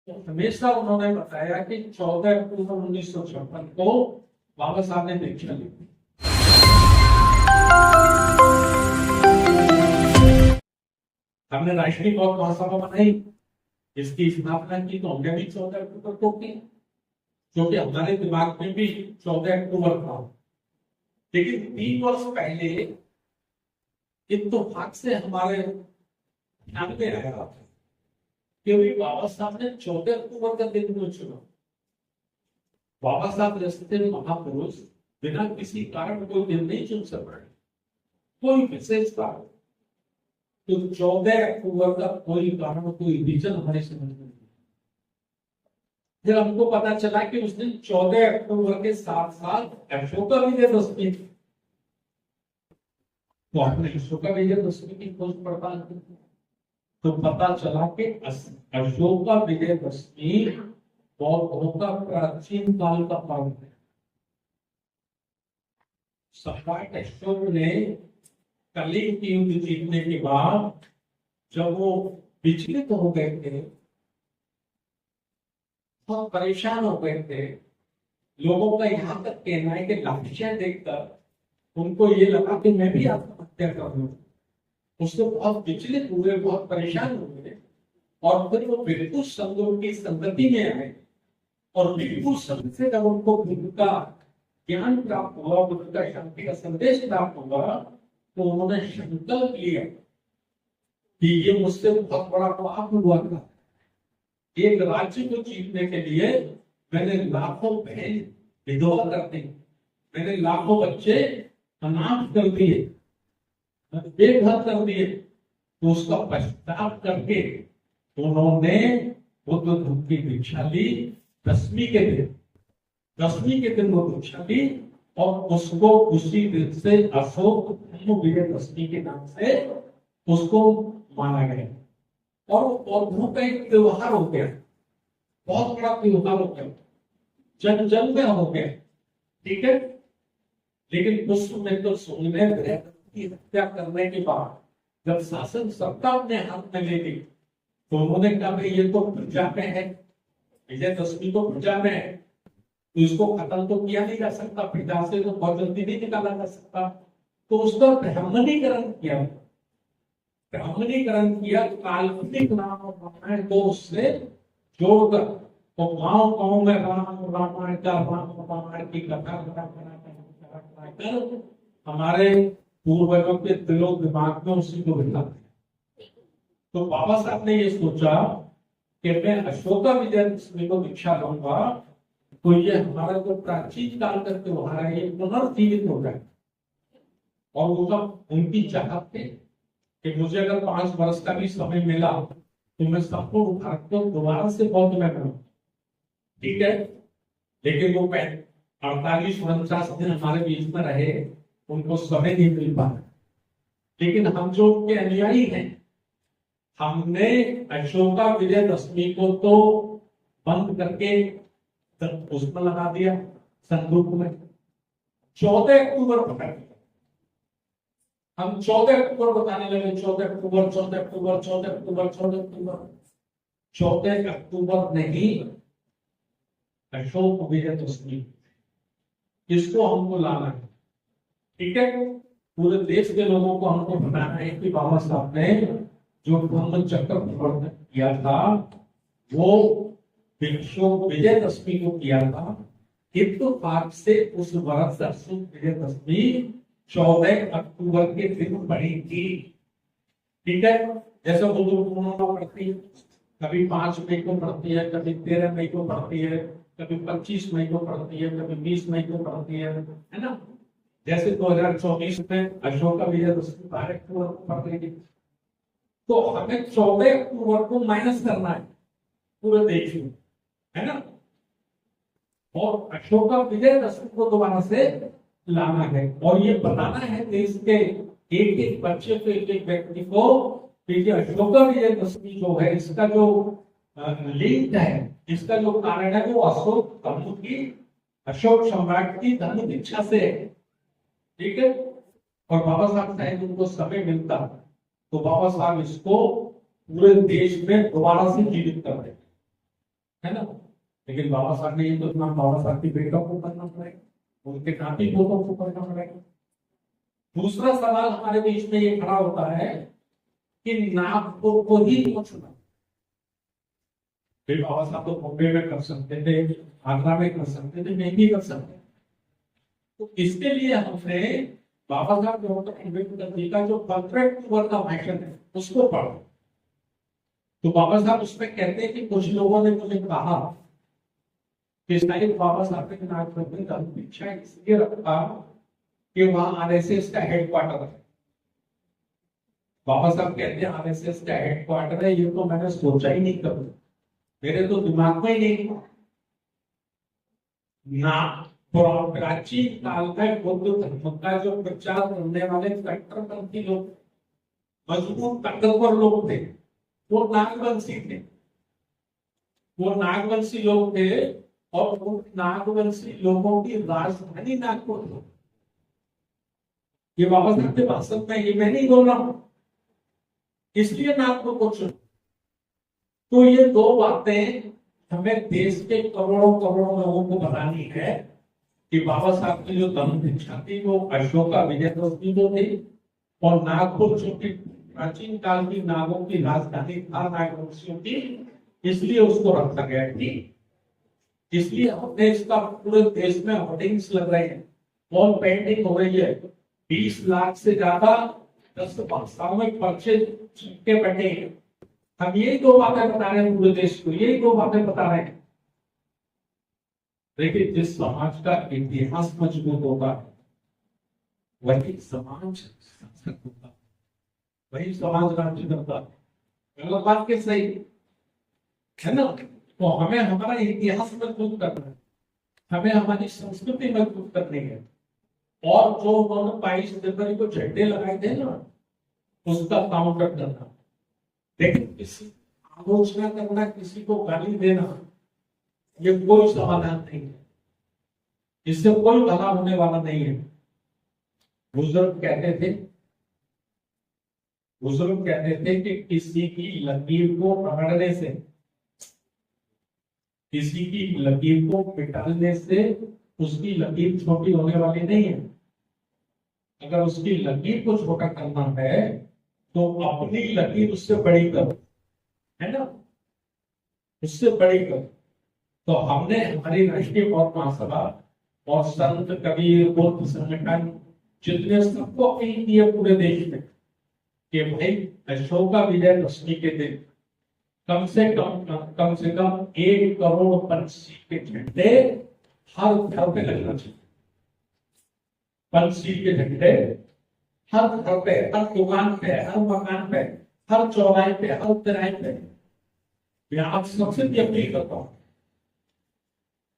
तो हमेशा उन्होंने बताया कि 14 अक्टूबर 1956 को बाबा साहब ने दीक्षा ली। हमने राष्ट्रीय कौम महासभा बनाई, इसकी स्थापना की तो हमने भी 14 अक्टूबर को की, क्योंकि हमारे दिमाग में भी 14 अक्टूबर था। लेकिन 3 वर्ष पहले इत्तेफाक से हमारे ध्यान में आया कि बाबा साहब ने 14 अक्टूबर का दिन क्यों चुना। बाबा साहब जैसे महापुरुष बिना किसी कारण कोई दिन नहीं चुन सकते, कोई विशेष कारण। तो 14 अक्टूबर का कोई कारण, कोई रीजन हमारे समझ में नहीं। फिर हमको पता चला कि उस दिन 14 अक्टूबर के साथ साथ अशोका विजयदशमी, तो आपने अशोका विजयदशमी की खोज पड़ताल की तो पता चला कि अशोका विजयदशमी बौद्धों का प्राचीन काल का पर्व है। सम्राट अशोक ने कलिंग की युद्ध जीतने के बाद जब वो विचलित हो गए थे, बहुत परेशान हो गए थे, लोगों का यहाँ तक कहना है कि लाठियां देखकर उनको ये लगा कि मैं भी आत्महत्या कर लूं। उससे बहुत विचलित हुए, बहुत परेशान हुए, और फिर वो भिक्षु संघ की संगति में आए, और भिक्षु संघ से जब उनको बुद्ध का ज्ञान प्राप्त हुआ, बुद्ध का शांति का संदेश प्राप्त हुआ, तो उन्होंने संकल्प लिया कि ये मुझसे बहुत बड़ा पाप हुआ था। एक राज्य को जीतने के लिए मैंने लाखों बहन विधवा कर दी, मैंने लाखों बच्चे अनाथ कर दिए, बेघर कर दिए। तो उसका पश्चाताप करके उन्होंने बुद्ध की दीक्षा ली। 10वीं के दिन वो दीक्षा ली, और उसको उसी दिन से अशोक विजयदशमी के नाम से उसको माना गया, और बौद्धों का एक त्योहार हो गया, बहुत बड़ा त्योहार हो गया, जन जन में हो गया। ठीक है, लेकिन उस समय तो सुनने की हत्या करने के बाद जब शासन सत्ता अपने हाथ में ले ली, तो उन्होंने कहा भाई ये तो प्रजा में है, विजयदशमी तो प्रजा में है, तो इसको खत्म तो किया नहीं जा सकता, प्रजा से तो बहुत जल्दी नहीं निकाला जा सकता। तो उसका ब्राह्मणीकरण किया, काल्पनिक नाम को उससे जोड़कर, तो गांव में रामायण की कथा कर हमारे पूर्वजों के दिलो दिमाग में उसी को बिठा। तो बाबा साहब ने ये सोचा कि मैं अशोका विजयदशमी को दीक्षा लूंगा, तो ये हमारा जो प्राचीन काल का त्योहार है ये पुनर्जीवित हो जाए। और वो सब उनकी चाहत थी कि मुझे अगर 5 वर्ष का भी समय मिला तो मैं संपूर्ण भारत को दोबारा से बौद्ध में करूं। ठीक है, लेकिन वो 48-49 दिन हमारे बीच में रहे, उनको समय नहीं मिल पाया। लेकिन हम जो उनके अनुयायी हैं, हमने अशोका विजयदशमी को तो बंद करके उसमें लगा दिया, संदूक में 14 अक्टूबर पकड़ दिया। हम 14 अक्टूबर बताने लगे, 14 अक्टूबर 14 अक्टूबर 14 अक्टूबर 14 अक्टूबर 14 अक्टूबर नहीं, अशोक विजयदशमी, इसको हमको लाना है। ठीक है, पूरे देश के लोगों को हमको बताना है कि बाबा साहब ने जो धम्म चक्र प्रवर्तन किया था वो अशोक विजयदशमी को किया था। इत्तेफाक से उस वर्ष अशोक विजयदशमी 14 अक्टूबर के दिन पड़ी थी। ठीक है, जैसे बुद्ध पड़ती है, कभी 5 मई को पड़ती है, कभी 13 मई को पड़ती है, कभी 25 मई को पड़ती है, कभी 20 मई को पड़ती है ना। जैसे 2024 में अशोका विजयदशमी 12 अक्टूबर को पड़ रही थी, तो हमें 14 अक्टूबर को माइनस करना है पूरे देश में, है ना, और अशोका विजयदशमी को दोबारा से लाना है। और ये बताना है देश के एक एक बच्चे को, एक एक व्यक्ति को, कि अशोका विजयदशमी जो है इसका जो लिंक है, इसका जो कारण है वो अशोक धर्म की, अशोक सम्राट की धर्म दीक्षा से है। ठीक है, और बाबा साहब शायद उनको समय मिलता तो बाबा साहब इसको पूरे देश में दोबारा से जीवित कर देते। है ना। लेकिन बाबा साहब ने ये तो इतना, बाबा साहब की बेटों को करना पड़ेगा, उनके नाती पोतों को करना पड़ेगा। दूसरा सवाल हमारे बीच में ये खड़ा होता है कि नागपुर को ही क्यों चुना। फिर बाबा साहब तो बॉम्बे में कर सकते थे, आगरा में कर सकते थे, नहीं भी कर सकते। तो इसके लिए हमने बाबा साहब डॉक्टर अम्बेडकर जी का जो 15 अक्टूबर का भाषण है उसको पढ़ा। तो बाबा साहब उसमें कहते हैं कि कुछ लोगों ने मुझे कहा कि शायद बाबा साहब ने नागपुर का पीछा इसलिए रखा कि वहां आरएसएस का हेडक्वार्टर है। बाबा साहब कहते हैं आरएसएस का हेडक्वार्टर है, ये तो मैंने सोचा ही नहीं कभी, मेरे तो दिमाग में ही नहीं ना। प्राचीन काल में बौद्ध धर्म का जो प्रचार करने वाले कट्टरपंथी लोग, मजबूत ताकतवर लोग थे, वो नागवंशी थे। वो नागवंशी लोग थे और उन नागवंशी लोगों की राजधानी नागपुर थी। ये बाबा साहब के भाषण में ये मैं नहीं बोल रहा हूं, इसलिए नागपुर को चुना। तो ये दो बातें हमें देश के करोड़ों करोड़ों लोगों को बतानी है कि बाबा साहब की जो धर्म दीक्षा थी वो अशोका विजयदशमी को थी, और नागपुर जो कि प्राचीन काल की नागों की राजधानी था नागवंशियों की, इसलिए उसको रखा गया थी। इसलिए अपने इसका पूरे देश में होर्डिंग्स लग रहे हैं, वॉल पेंटिंग हो रही है, 20 लाख से ज्यादा 10 भाषाओं में पर्चे चिपके बैठे हैं। हम यही दो बातें बता रहे हैं पूरे देश को, यही दो बातें बता रहे हैं। देखिए, जिस समाज का इतिहास मजबूत होता है वही समाज शासक होता है, वही समाज राज्य करता है। गलत बात के सही है ना। तो हमें हमारा इतिहास मजबूत करना है, हमें हमारी संस्कृति मजबूत करनी है। और जो उन्होंने 22 जनवरी को झंडे लगाए थे ना, उसका काउंटर करना। लेकिन किसी आलोचना करना, किसी को गाली देना, ये कोई समाधान नहीं है, इससे कोई भला होने वाला नहीं है। बुजुर्ग कहते थे कि किसी की लकीर को पकड़ने से, किसी की लकीर को पिटाने से उसकी लकीर छोटी होने वाली नहीं है। अगर उसकी लकीर को छोटा करना है तो अपनी लकीर उससे बड़ी करो, है ना, उससे बड़ी करो। तो हमने हमारी राष्ट्रीय पौध महासभा और संत कबीर बुद्ध संगठन जितने सबको अपील की है पूरे देश में कि भाई अशोका विजयदशमी के दिन कम से कम 1 करोड़ पंछी के झंडे हर घर पे लगना चाहिए। पंछी के झंडे हर घर पे, हर दुकान पे, हर मकान पे, हर चौराहे पे, हर तिराहे पे। मैं आप सबसे भी अपील करता हूं,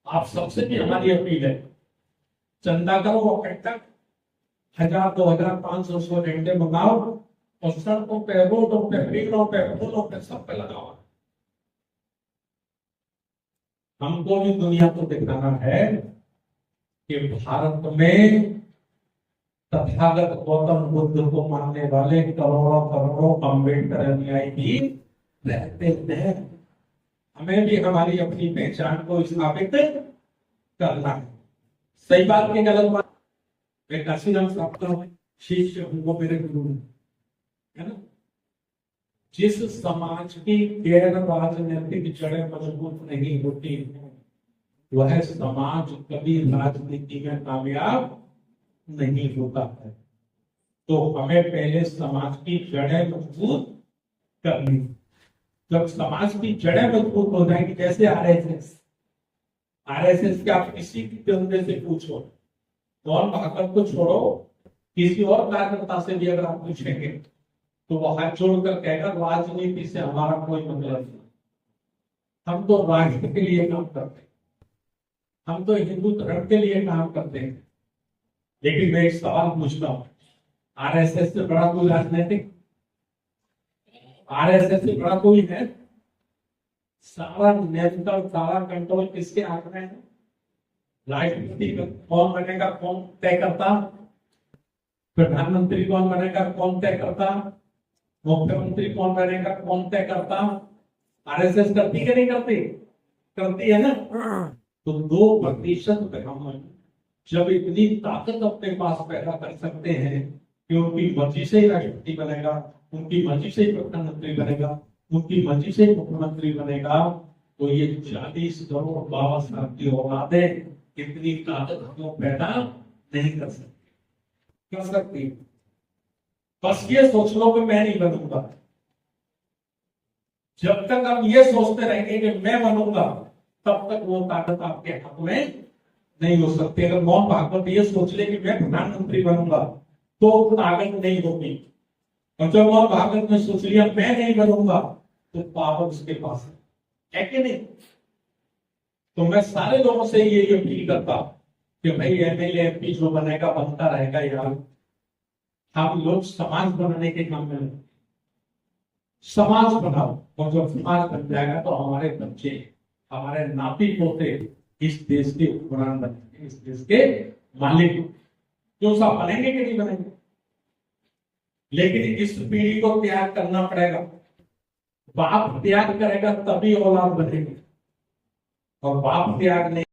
आप सबसे भी हमारी अपील है, चंदा करो इकट्ठा, 1000, 2000, 500 झंडे मंगाओ और सड़कों पे, रोडों पे, पेड़ों पे, फूलों पे, सब पे लगाओ। हमको भी दुनिया को दिखाना है कि भारत में तथागत गौतम बुद्ध को मानने वाले करोड़ों करोड़ों अम्बेडकर अनुयायी भी रहते हैं। हमें भी हमारी अपनी पहचान को स्थापित करना है। सही बात की गलत बात, मैं काशीराम साहब का शिष्य हूं, वो मेरे गुरु है ना। जिस समाज की गैर राजनीतिक जड़ें मजबूत नहीं होती वह समाज कभी राजनीति में कामयाब नहीं होता है। तो हमें पहले समाज की जड़ें मजबूत करनी। जब समाज की जड़ें मजबूत हो जाएंगी, जैसे आरएसएस के आप किसी भी बंदे से पूछो, कौन भागवत को छोड़ो, किसी और कार्यकर्ता से भी अगर आप पूछेंगे तो वो हाथ जोड़कर कहेगा राजनीति से हमारा कोई मतलब नहीं, हम तो राष्ट्र के लिए काम करते हैं, हम तो हिंदू धर्म के लिए काम करते हैं। लेकिन मैं एक सवाल पूछता हूं, आरएसएस से बड़ा कोई राजनीतिक, आरएसएस से बड़ा कोई है? सारा नेशनल, सारा कंट्रोल किसके हाथ में है? राष्ट्रपति कौन बनेगा, कौन तय करता? प्रधानमंत्री कौन बनेगा, कौन तय करता? मुख्यमंत्री कौन बनेगा, कौन तय करता? आरएसएस करती कि नहीं करती? करती है ना, तो 2% ब्राह्मण जब इतनी ताकत अपने पास पैदा कर सकते हैं कि उनकी मर्जी से ही राष्ट्रपति बनेगा, उनकी मर्जी से ही प्रधानमंत्री बनेगा, उनकी मर्जी से ही मुख्यमंत्री बनेगा, तो ये 40 करोड़ बाबा साहब की औलादे इतनी ताकत हम लोग पैदा नहीं कर सकते। कर सकती, बस ये सोच लो कि मैं नहीं बनूंगा। जब तक आप ये सोचते रहेंगे कि मैं बनूंगा, तब तक वो ताकत आपके हाथ में नहीं हो सकती। अगर मौन भागवत ये सोच ले कि मैं प्रधानमंत्री बनूंगा, तो ताकत नहीं होगी। और जब मौन भागवत ने सोच लिया मैं नहीं बनूंगा, तो पावर उसके पास है कि नहीं। तो मैं सारे लोगों से ये अपील करता कि भाई एमएलए एमपी जो बनेगा बनता रहेगा यार, हम लोग समाज बनाने के काम में समाज बनाओ, और जब समाज बन जाएगा तो हमारे बच्चे, हमारे नाती पोते इस देश के हुक्मरान बनेंगे, इस देश के मालिक जो सब बनेंगे कि नहीं बनेंगे। लेकिन इस पीढ़ी को त्याग करना पड़ेगा। बाप त्याग करेगा तभी औलाद बनेगी, और बाप त्याग नहीं